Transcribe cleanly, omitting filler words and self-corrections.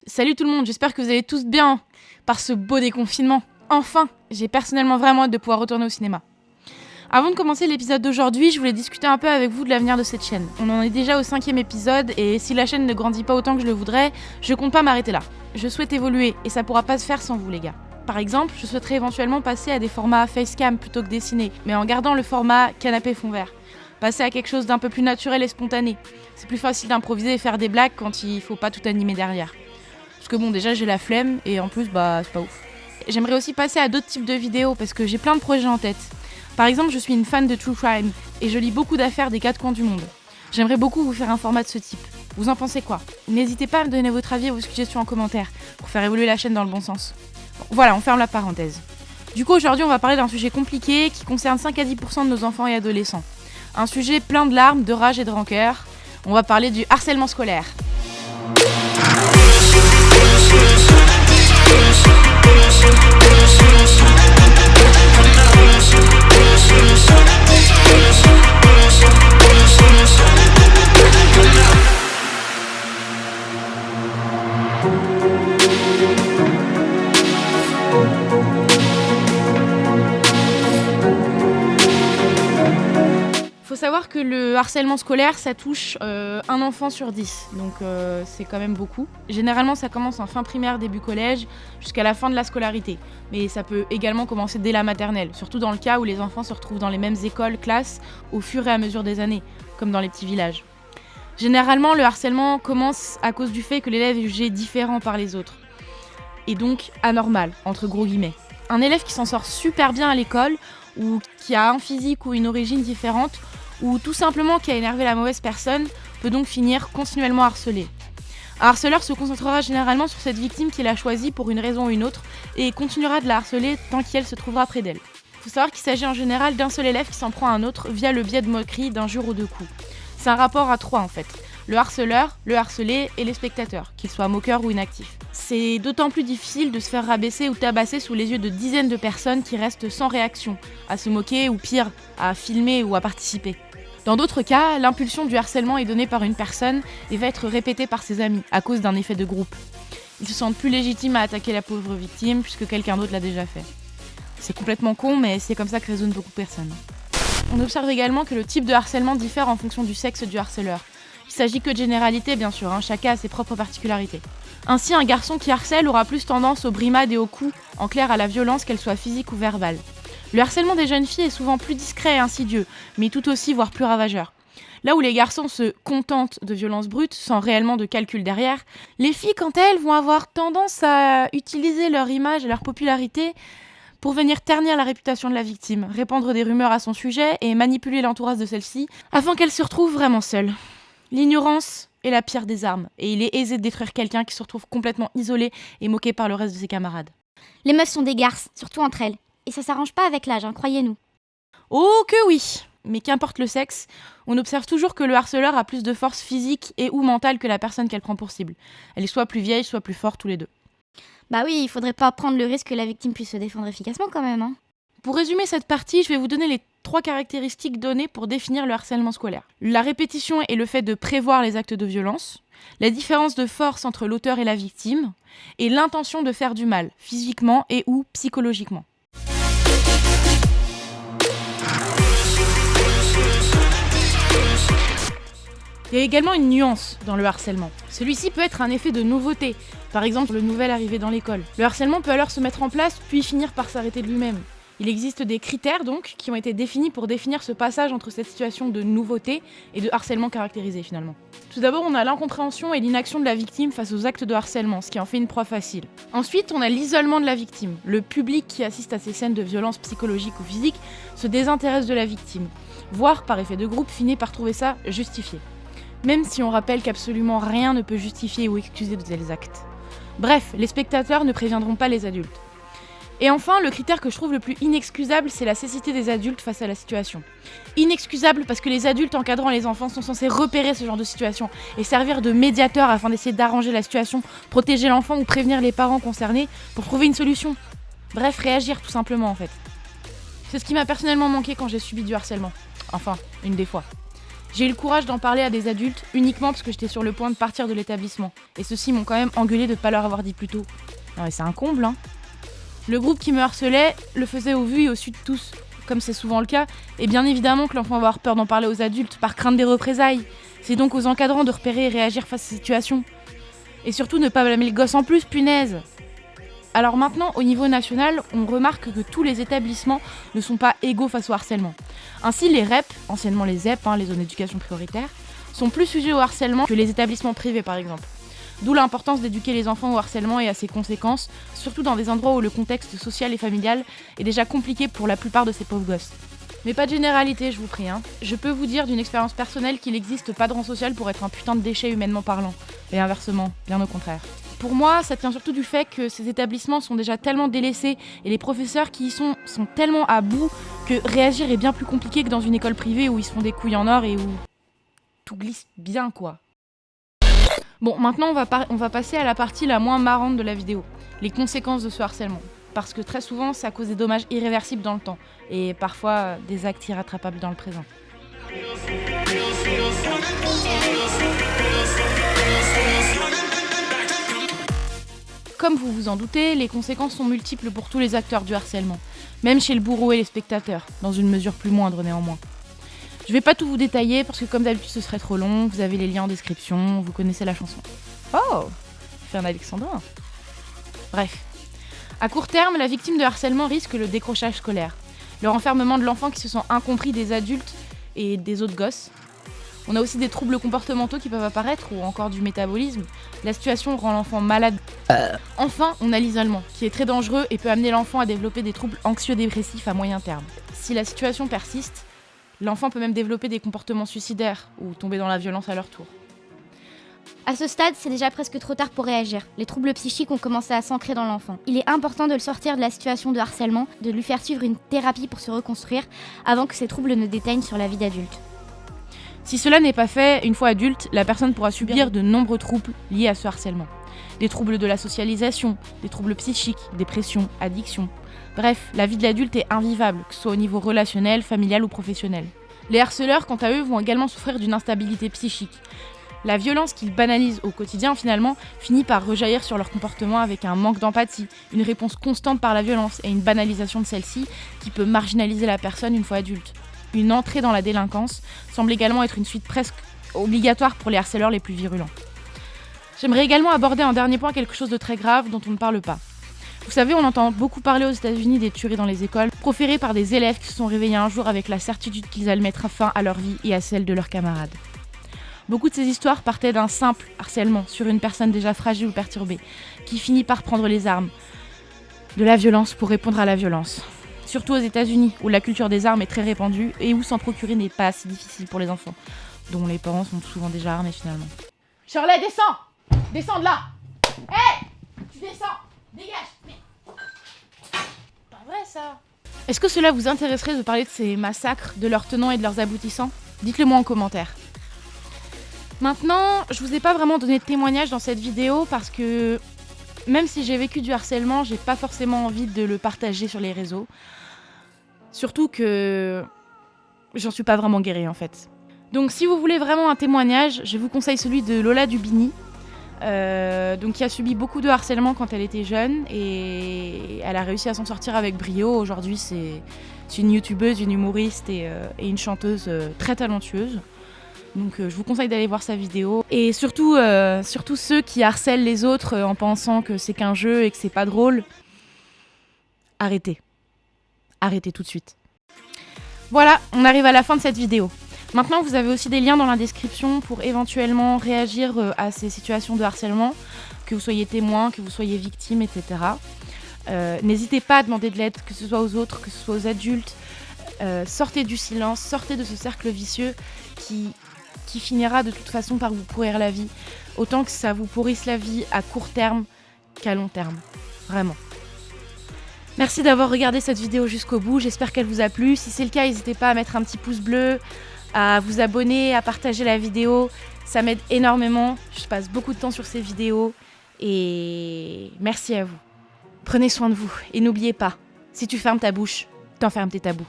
Salut tout le monde, j'espère que vous allez tous bien par ce beau déconfinement. Enfin, j'ai personnellement vraiment hâte de pouvoir retourner au cinéma. Avant de commencer l'épisode d'aujourd'hui, je voulais discuter un peu avec vous de l'avenir de cette chaîne. On en est déjà au 5e épisode et si la chaîne ne grandit pas autant que je le voudrais, je compte pas m'arrêter là. Je souhaite évoluer et ça pourra pas se faire sans vous les gars. Par exemple, je souhaiterais éventuellement passer à des formats facecam plutôt que dessinés, mais en gardant le format canapé fond vert. Passer à quelque chose d'un peu plus naturel et spontané. C'est plus facile d'improviser et faire des blagues quand il faut pas tout animer derrière. Parce que bon, déjà j'ai la flemme et en plus, c'est pas ouf. J'aimerais aussi passer à d'autres types de vidéos parce que j'ai plein de projets en tête. Par exemple, je suis une fan de True Crime et je lis beaucoup d'affaires des 4 coins du monde. J'aimerais beaucoup vous faire un format de ce type. Vous en pensez quoi ? N'hésitez pas à me donner votre avis et vos suggestions en commentaire pour faire évoluer la chaîne dans le bon sens. Bon, voilà, on ferme la parenthèse. Du coup, aujourd'hui, on va parler d'un sujet compliqué qui concerne 5 à 10% de nos enfants et adolescents. Un sujet plein de larmes, de rage et de rancœur. On va parler du harcèlement scolaire. Faut savoir que le harcèlement scolaire, ça touche un enfant sur 10, donc c'est quand même beaucoup. Généralement, ça commence en fin primaire, début collège, jusqu'à la fin de la scolarité. Mais ça peut également commencer dès la maternelle, surtout dans le cas où les enfants se retrouvent dans les mêmes écoles, classes, au fur et à mesure des années, comme dans les petits villages. Généralement, le harcèlement commence à cause du fait que l'élève est jugé différent par les autres, et donc anormal, entre gros guillemets. Un élève qui s'en sort super bien à l'école, ou qui a un physique ou une origine différente, ou tout simplement qui a énervé la mauvaise personne, peut donc finir continuellement harcelé. Un harceleur se concentrera généralement sur cette victime qu'il a choisie pour une raison ou une autre, et continuera de la harceler tant qu'elle se trouvera près d'elle. Il faut savoir qu'il s'agit en général d'un seul élève qui s'en prend à un autre via le biais de moqueries, d'injures ou de coups. C'est un rapport à 3 en fait. Le harceleur, le harcelé et les spectateurs, qu'ils soient moqueurs ou inactifs. C'est d'autant plus difficile de se faire rabaisser ou tabasser sous les yeux de dizaines de personnes qui restent sans réaction, à se moquer ou pire, à filmer ou à participer. Dans d'autres cas, l'impulsion du harcèlement est donnée par une personne et va être répétée par ses amis, à cause d'un effet de groupe. Ils se sentent plus légitimes à attaquer la pauvre victime puisque quelqu'un d'autre l'a déjà fait. C'est complètement con, mais c'est comme ça que raisonnent beaucoup de personnes. On observe également que le type de harcèlement diffère en fonction du sexe du harceleur. Il s'agit que de généralité bien sûr, chacun a ses propres particularités. Ainsi, un garçon qui harcèle aura plus tendance aux brimades et aux coups, en clair à la violence qu'elle soit physique ou verbale. Le harcèlement des jeunes filles est souvent plus discret et insidieux, mais tout aussi voire plus ravageur. Là où les garçons se contentent de violences brutes, sans réellement de calcul derrière, les filles, quant à elles, vont avoir tendance à utiliser leur image et leur popularité pour venir ternir la réputation de la victime, répandre des rumeurs à son sujet et manipuler l'entourage de celle-ci, afin qu'elle se retrouve vraiment seule. L'ignorance est la pire des armes, et il est aisé de détruire quelqu'un qui se retrouve complètement isolé et moqué par le reste de ses camarades. Les meufs sont des garces, surtout entre elles. Et ça s'arrange pas avec l'âge, croyez-nous. Oh que oui! Mais qu'importe le sexe, on observe toujours que le harceleur a plus de force physique et ou mentale que la personne qu'elle prend pour cible. Elle est soit plus vieille, soit plus forte, tous les deux. Bah oui, il faudrait pas prendre le risque que la victime puisse se défendre efficacement quand même. Pour résumer cette partie, je vais vous donner les 3 caractéristiques données pour définir le harcèlement scolaire. La répétition et le fait de prévoir les actes de violence, la différence de force entre l'auteur et la victime, et l'intention de faire du mal, physiquement et ou psychologiquement. Il y a également une nuance dans le harcèlement. Celui-ci peut être un effet de nouveauté, par exemple le nouvel arrivé dans l'école. Le harcèlement peut alors se mettre en place puis finir par s'arrêter de lui-même. Il existe des critères donc qui ont été définis pour définir ce passage entre cette situation de nouveauté et de harcèlement caractérisé finalement. Tout d'abord, on a l'incompréhension et l'inaction de la victime face aux actes de harcèlement, ce qui en fait une proie facile. Ensuite, on a l'isolement de la victime. Le public qui assiste à ces scènes de violence psychologique ou physique se désintéresse de la victime, voire par effet de groupe finit par trouver ça justifié. Même si on rappelle qu'absolument rien ne peut justifier ou excuser de tels actes. Bref, les spectateurs ne préviendront pas les adultes. Et enfin, le critère que je trouve le plus inexcusable, c'est la cécité des adultes face à la situation. Inexcusable parce que les adultes encadrant les enfants sont censés repérer ce genre de situation et servir de médiateurs afin d'essayer d'arranger la situation, protéger l'enfant ou prévenir les parents concernés pour trouver une solution. Bref, réagir tout simplement en fait. C'est ce qui m'a personnellement manqué quand j'ai subi du harcèlement. Enfin, une des fois. J'ai eu le courage d'en parler à des adultes uniquement parce que j'étais sur le point de partir de l'établissement. Et ceux-ci m'ont quand même engueulé de ne pas leur avoir dit plus tôt. Non mais c'est un comble, hein. Le groupe qui me harcelait le faisait au vu et au su de tous, comme c'est souvent le cas, et bien évidemment que l'enfant va avoir peur d'en parler aux adultes par crainte des représailles. C'est donc aux encadrants de repérer et réagir face à ces situations. Et surtout ne pas blâmer le gosse en plus, punaise. Alors maintenant, au niveau national, on remarque que tous les établissements ne sont pas égaux face au harcèlement. Ainsi, les REP, anciennement les ZEP, les zones d'éducation prioritaire, sont plus sujets au harcèlement que les établissements privés par exemple. D'où l'importance d'éduquer les enfants au harcèlement et à ses conséquences, surtout dans des endroits où le contexte social et familial est déjà compliqué pour la plupart de ces pauvres gosses. Mais pas de généralité, je vous prie. Je peux vous dire d'une expérience personnelle qu'il n'existe pas de rang social pour être un putain de déchet humainement parlant. Et inversement, bien au contraire. Pour moi, ça tient surtout du fait que ces établissements sont déjà tellement délaissés et les professeurs qui y sont tellement à bout que réagir est bien plus compliqué que dans une école privée où ils se font des couilles en or et où tout glisse bien, quoi. Bon, maintenant on va passer à la partie la moins marrante de la vidéo, les conséquences de ce harcèlement. Parce que très souvent, ça cause des dommages irréversibles dans le temps, et parfois des actes irrattrapables dans le présent. Comme vous vous en doutez, les conséquences sont multiples pour tous les acteurs du harcèlement, même chez le bourreau et les spectateurs, dans une mesure plus moindre néanmoins. Je vais pas tout vous détailler parce que comme d'habitude ce serait trop long, vous avez les liens en description, vous connaissez la chanson. Oh, fait un alexandrin. Bref. À court terme, la victime de harcèlement risque le décrochage scolaire, le renfermement de l'enfant qui se sent incompris des adultes et des autres gosses. On a aussi des troubles comportementaux qui peuvent apparaître ou encore du métabolisme. La situation rend l'enfant malade. Enfin, on a l'isolement, qui est très dangereux et peut amener l'enfant à développer des troubles anxio-dépressifs à moyen terme. Si la situation persiste, l'enfant peut même développer des comportements suicidaires ou tomber dans la violence à leur tour. À ce stade, c'est déjà presque trop tard pour réagir. Les troubles psychiques ont commencé à s'ancrer dans l'enfant. Il est important de le sortir de la situation de harcèlement, de lui faire suivre une thérapie pour se reconstruire, avant que ces troubles ne déteignent sur la vie d'adulte. Si cela n'est pas fait, une fois adulte, la personne pourra subir de nombreux troubles liés à ce harcèlement. Des troubles de la socialisation, des troubles psychiques, dépression, addiction. Bref, la vie de l'adulte est invivable, que ce soit au niveau relationnel, familial ou professionnel. Les harceleurs, quant à eux, vont également souffrir d'une instabilité psychique. La violence qu'ils banalisent au quotidien, finalement, finit par rejaillir sur leur comportement avec un manque d'empathie, une réponse constante par la violence et une banalisation de celle-ci qui peut marginaliser la personne une fois adulte. Une entrée dans la délinquance semble également être une suite presque obligatoire pour les harceleurs les plus virulents. J'aimerais également aborder en dernier point quelque chose de très grave dont on ne parle pas. Vous savez, on entend beaucoup parler aux États-Unis des tueries dans les écoles, proférées par des élèves qui se sont réveillés un jour avec la certitude qu'ils allaient mettre fin à leur vie et à celle de leurs camarades. Beaucoup de ces histoires partaient d'un simple harcèlement sur une personne déjà fragile ou perturbée, qui finit par prendre les armes de la violence pour répondre à la violence. Surtout aux États-Unis, où la culture des armes est très répandue et où s'en procurer n'est pas si difficile pour les enfants, dont les parents sont souvent déjà armés finalement. Shirley, descends! Descends de là! Hé! Tu descends! Dégage! Pas vrai ça! Est-ce que cela vous intéresserait de parler de ces massacres, de leurs tenants et de leurs aboutissants? Dites-le moi en commentaire. Maintenant, je vous ai pas vraiment donné de témoignage dans cette vidéo parce que même si j'ai vécu du harcèlement, j'ai pas forcément envie de le partager sur les réseaux. Surtout que j'en suis pas vraiment guérie en fait. Donc si vous voulez vraiment un témoignage, je vous conseille celui de Lola Dubini, qui a subi beaucoup de harcèlement quand elle était jeune et elle a réussi à s'en sortir avec brio. Aujourd'hui, c'est une youtubeuse, une humoriste et une chanteuse très talentueuse. Donc je vous conseille d'aller voir sa vidéo. Et surtout ceux qui harcèlent les autres en pensant que c'est qu'un jeu et que c'est pas drôle, arrêtez. Arrêtez tout de suite. Voilà, on arrive à la fin de cette vidéo. Maintenant, vous avez aussi des liens dans la description pour éventuellement réagir à ces situations de harcèlement, que vous soyez témoin, que vous soyez victime, etc. N'hésitez pas à demander de l'aide, que ce soit aux autres, que ce soit aux adultes. Sortez du silence, sortez de ce cercle vicieux qui finira de toute façon par vous pourrir la vie. Autant que ça vous pourrisse la vie à court terme qu'à long terme. Vraiment. Merci d'avoir regardé cette vidéo jusqu'au bout, j'espère qu'elle vous a plu. Si c'est le cas, n'hésitez pas à mettre un petit pouce bleu, à vous abonner, à partager la vidéo. Ça m'aide énormément, je passe beaucoup de temps sur ces vidéos et merci à vous. Prenez soin de vous et n'oubliez pas, si tu fermes ta bouche, t'enfermes tes tabous.